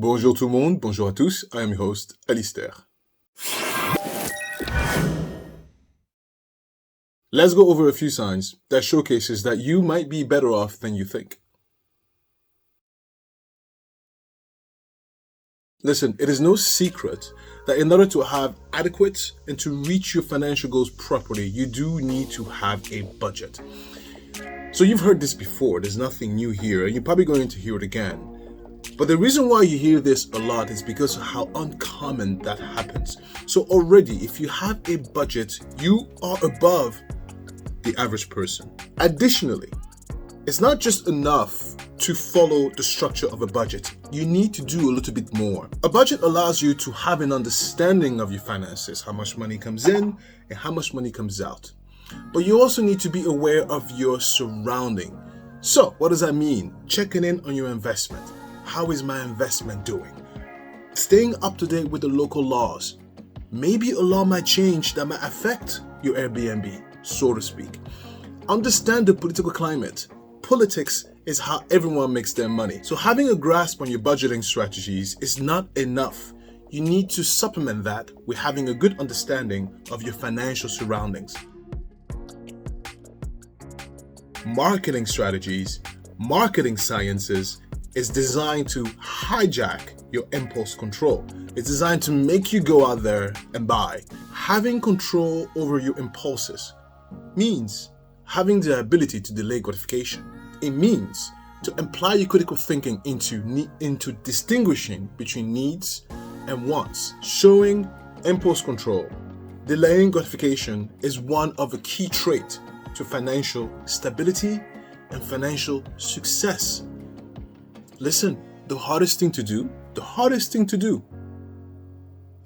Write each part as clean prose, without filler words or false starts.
Bonjour tout le monde, bonjour à tous, I am your host, Alistair. Let's go over a few signs that showcases that you might be better off than you think. Listen, it is no secret that in order to have adequate and to reach your financial goals properly, you do need to have a budget. So you've heard this before, there's nothing new here, and you're probably going to hear it again. But the reason why you hear this a lot is because of how uncommon that happens. So already, if you have a budget, you are above the average person. Additionally, it's not just enough to follow the structure of a budget. You need to do a little bit more. A budget allows you to have an understanding of your finances, how much money comes in and how much money comes out. But you also need to be aware of your surrounding. So what does that mean? Checking in on your investment. How is my investment doing? Staying up to date with the local laws. Maybe a law might change that might affect your Airbnb, so to speak. Understand the political climate. Politics is how everyone makes their money. So having a grasp on your budgeting strategies is not enough. You need to supplement that with having a good understanding of your financial surroundings. Marketing strategies, marketing sciences, is designed to hijack your impulse control. It's designed to make you go out there and buy. Having control over your impulses means having the ability to delay gratification. It means to apply your critical thinking into distinguishing between needs and wants. Showing impulse control, delaying gratification is one of the key traits to financial stability and financial success. Listen, the hardest thing to do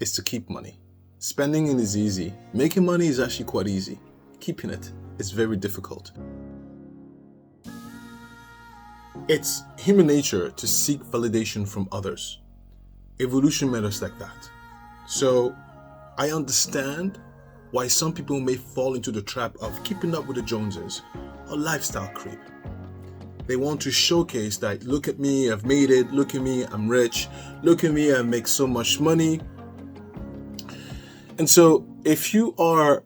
is to keep money. Spending it is easy. Making money is actually quite easy. Keeping it is very difficult. It's human nature to seek validation from others. Evolution made us like that. So I understand why some people may fall into the trap of keeping up with the Joneses or lifestyle creep. They want to showcase that, look at me, I've made it, look at me, I'm rich, look at me, I make so much money. And so if you are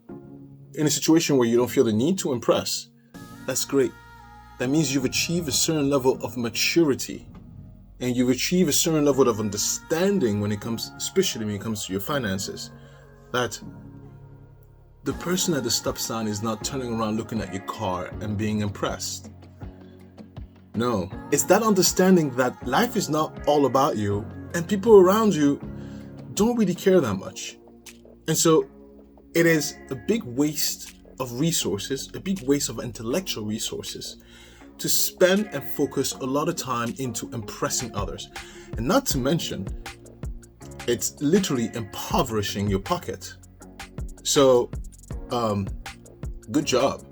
in a situation where you don't feel the need to impress, that's great. That means you've achieved a certain level of maturity and you've achieved a certain level of understanding especially when it comes to your finances, that the person at the stop sign is not turning around looking at your car and being impressed. No, it's that understanding that life is not all about you and people around you don't really care that much. And so it is a big waste of resources, a big waste of intellectual resources to spend and focus a lot of time into impressing others. And not to mention, it's literally impoverishing your pocket. So, good job.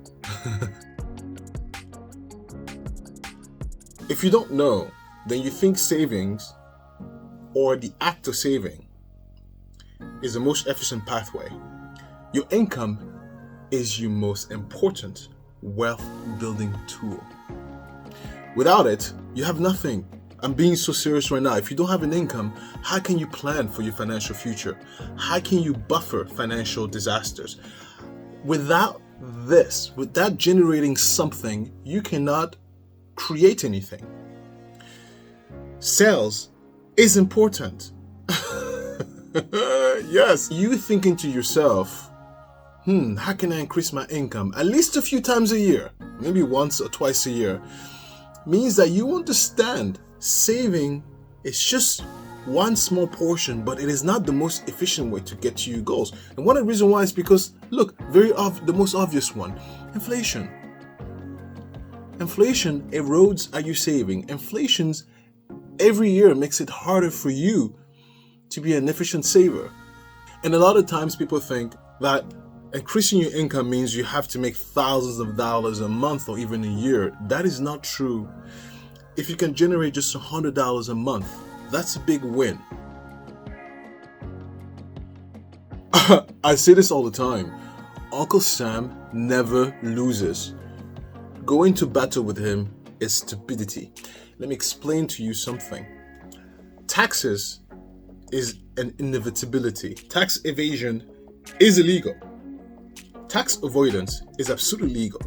If you don't know, then you think savings or the act of saving is the most efficient pathway. Your income is your most important wealth building tool. Without it, you have nothing. I'm being so serious right now. If you don't have an income, how can you plan for your financial future? How can you buffer financial disasters? Without generating something, you cannot create anything. Sales is important. Yes, you thinking to yourself, how can I increase my income at least a few times a year, maybe once or twice a year, means that you understand saving is just one small portion, but it is not the most efficient way to get to your goals. And one of the reasons why is because, look, the most obvious one, inflation. Inflation erodes at your saving. Inflation's every year makes it harder for you to be an efficient saver. And a lot of times people think that increasing your income means you have to make thousands of dollars a month or even a year. That is not true. If you can generate just $100 a month, that's a big win. I say this all the time. Uncle Sam never loses. Going to battle with him is stupidity. Let me explain to you something. taxes is an inevitability. Tax evasion is illegal. Tax avoidance is absolutely legal.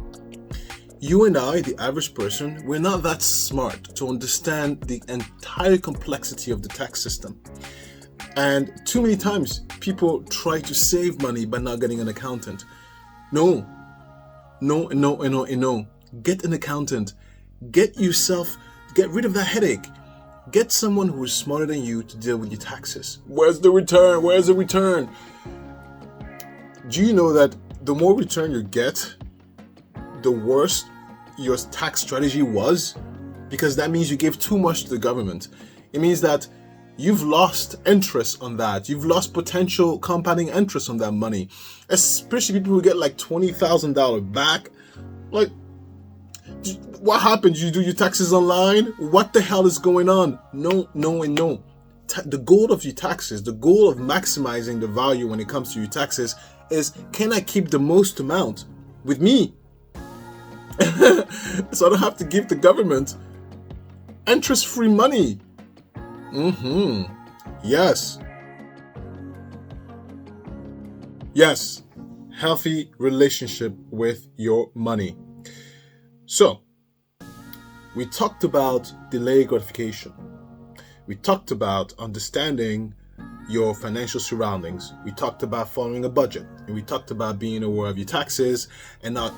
You and I, the average person, we're not that smart to understand the entire complexity of the tax system. And too many times people try to save money by not getting an accountant. No. Get an accountant. Get rid of that headache. Get someone who is smarter than you to deal with your taxes. Where's the return? Do you know that the more return you get, the worse your tax strategy was? Because that means you gave too much to the government. It means that you've lost interest on that. You've lost potential compounding interest on that money. Especially people who get like $20,000 back. Like, what happens? You do your taxes online? What the hell is going on? No. The goal of your taxes, the goal of maximizing the value when it comes to your taxes is, can I keep the most amount with me? So I don't have to give the government interest-free money. Yes. Healthy relationship with your money. So, we talked about delayed gratification. We talked about understanding your financial surroundings. We talked about following a budget, and we talked about being aware of your taxes and not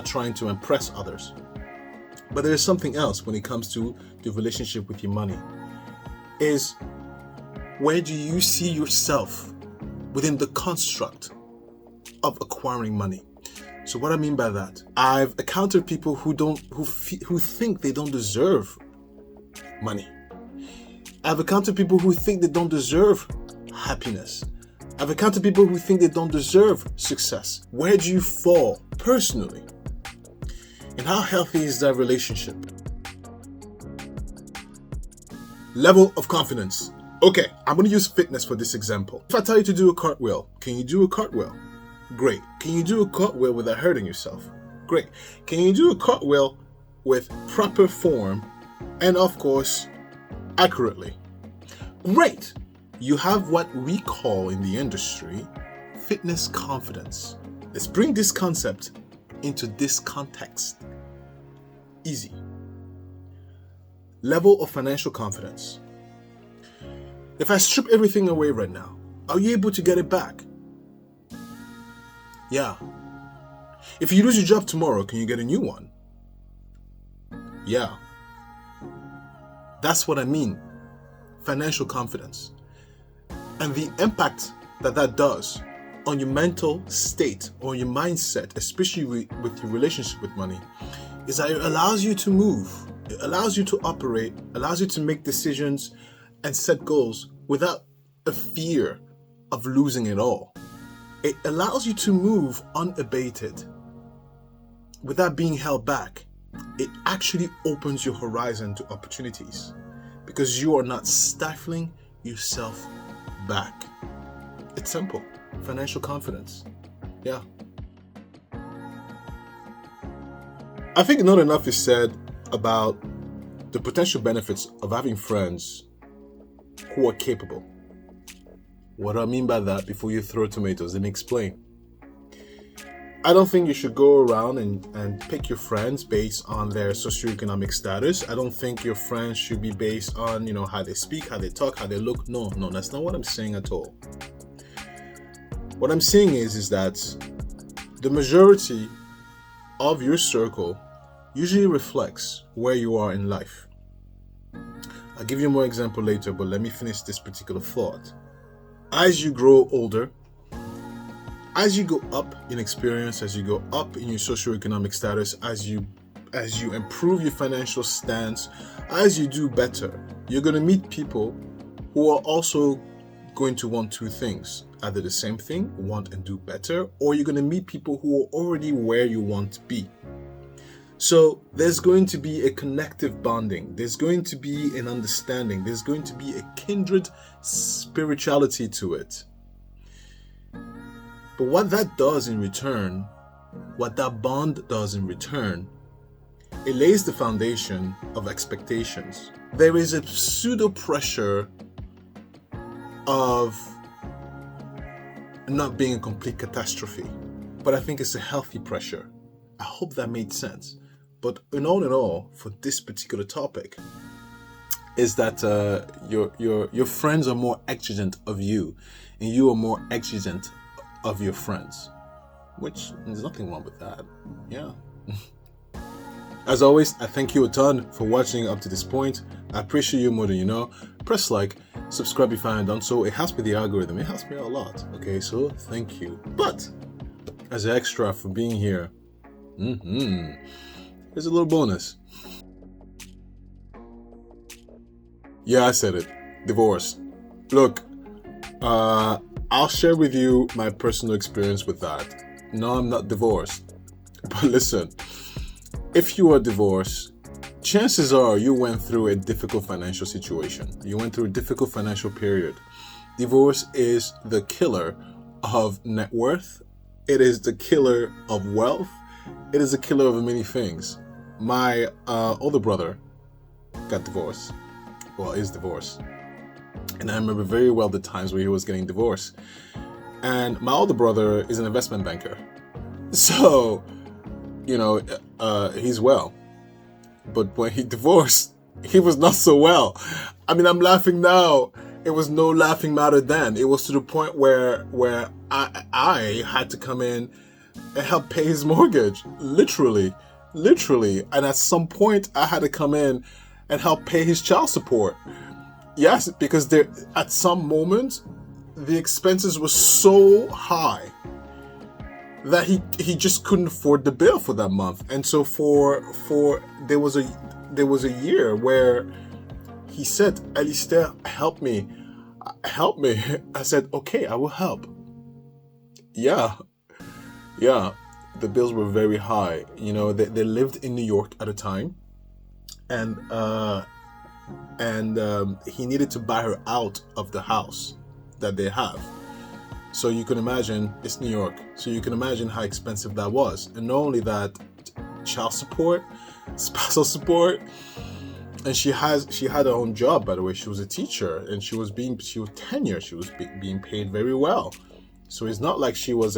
trying to impress others. But there is something else when it comes to the relationship with your money. Is, where do you see yourself within the construct of acquiring money? So what I mean by that, I've encountered people who think they don't deserve money. I've encountered people who think they don't deserve happiness. I've encountered people who think they don't deserve success. Where do you fall personally? And how healthy is that relationship? Level of confidence. Okay, I'm going to use fitness for this example. If I tell you to do a cartwheel, can you do a cartwheel? Great. Can you do a cartwheel without hurting yourself? Great. Can you do a cartwheel with proper form and, of course, accurately? Great. You have what we call in the industry fitness confidence. Let's bring this concept into this context. Easy. Level of financial confidence. If I strip everything away right now, are you able to get it back? Yeah. If you lose your job tomorrow, can you get a new one? Yeah. That's what I mean. Financial confidence. And the impact that does on your mental state or your mindset, especially with your relationship with money, is that it allows you to move. It allows you to operate, allows you to make decisions and set goals without a fear of losing it all. It allows you to move unabated without being held back. It actually opens your horizon to opportunities because you are not stifling yourself back. It's simple. Financial confidence. Yeah. I think not enough is said about the potential benefits of having friends who are capable. What do I mean by that? Before you throw tomatoes, let me explain. I don't think you should go around and pick your friends based on their socioeconomic status. I don't think your friends should be based on, how they speak, how they talk, how they look. No, that's not what I'm saying at all. What I'm saying is that the majority of your circle usually reflects where you are in life. I'll give you more example later, but let me finish this particular thought. As you grow older, as you go up in experience, as you go up in your socioeconomic status, as you improve your financial stance, as you do better, you're going to meet people who are also going to want two things. Either the same thing, want and do better, or you're going to meet people who are already where you want to be. So there's going to be a connective bonding. There's going to be an understanding. There's going to be a kindred spirituality to it. But what that does in return, what that bond does in return, it lays the foundation of expectations. There is a pseudo pressure of not being a complete catastrophe, but I think it's a healthy pressure. I hope that made sense. But in all, for this particular topic, is that your friends are more exigent of you, and you are more exigent of your friends, which there's nothing wrong with that. Yeah. As always, I thank you a ton for watching up to this point. I appreciate you more than you know. Press like, subscribe if I haven't done so. It helps with the algorithm. It helps me out a lot. Okay, so thank you. But as an extra for being here, here's a little bonus. Yeah, I said it. Divorce. Look, I'll share with you my personal experience with that. No, I'm not divorced. But listen, if you are divorced, chances are you went through a difficult financial situation. You went through a difficult financial period. Divorce is the killer of net worth. It is the killer of wealth. It is the killer of many things. My older brother got divorced. Well, is divorced. And I remember very well the times where he was getting divorced. And my older brother is an investment banker. So, he's well. But when he divorced, he was not so well. I mean, I'm laughing now. It was no laughing matter then. It was to the point where I had to come in and help pay his mortgage. Literally. And at some point, I had to come in and help pay his child support. Yes, because at some moment, the expenses were so high that he just couldn't afford the bill for that month. And so there was a year where he said, Alistair, help me. I said, okay, I will help. Yeah. The bills were very high. They lived in New York at a time, and he needed to buy her out of the house that they have. So you can imagine, it's New York, so you can imagine how expensive that was. And not only that, child support, spousal support, and she had her own job, by the way. She was a teacher, and she was tenured. She was being paid very well. So it's not like she was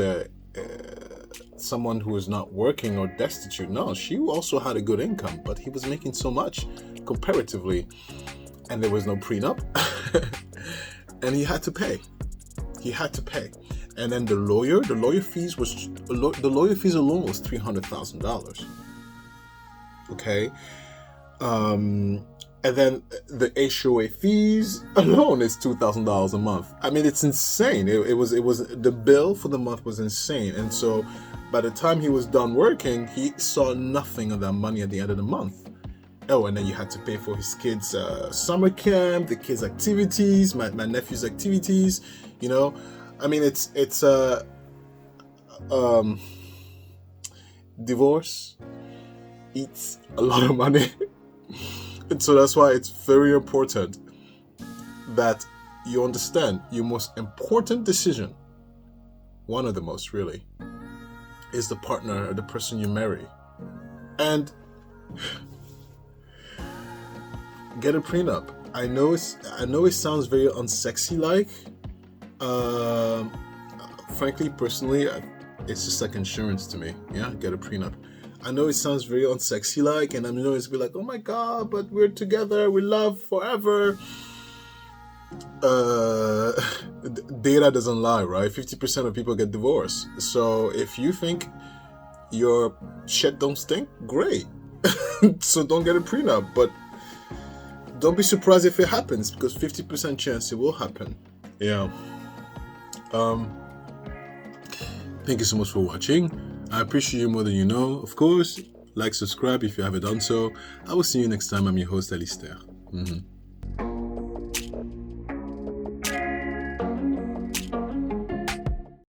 someone who was not working or destitute. No, she also had a good income, but he was making so much comparatively, and there was no prenup, and he had to pay. And then the lawyer fees alone was $300,000. Okay. And then the HOA fees alone is $2,000 a month. I mean, it's insane. It was the bill for the month was insane. And so by the time he was done working, he saw nothing of that money at the end of the month. Oh, and then you had to pay for his kids' summer camp, the kids' activities, my nephew's activities. I mean, it's divorce eats a lot of money. And so that's why it's very important that you understand your most important decision, one of the most really, is the partner or the person you marry. And get a prenup. I know it sounds very unsexy like. Frankly, personally, it's just like insurance to me. Yeah, get a prenup. I know it sounds very unsexy like, and I know it's be like, oh my god, but we're together, we love forever. Data doesn't lie, right? 50% of people get divorced. So if you think your shit don't stink, great. So don't get a prenup, but don't be surprised if it happens, because 50% chance it will happen. Yeah. Thank you so much for watching. I appreciate you more than you know. Of course, like, subscribe if you haven't done so. I will see you next time. I'm your host, Alistair.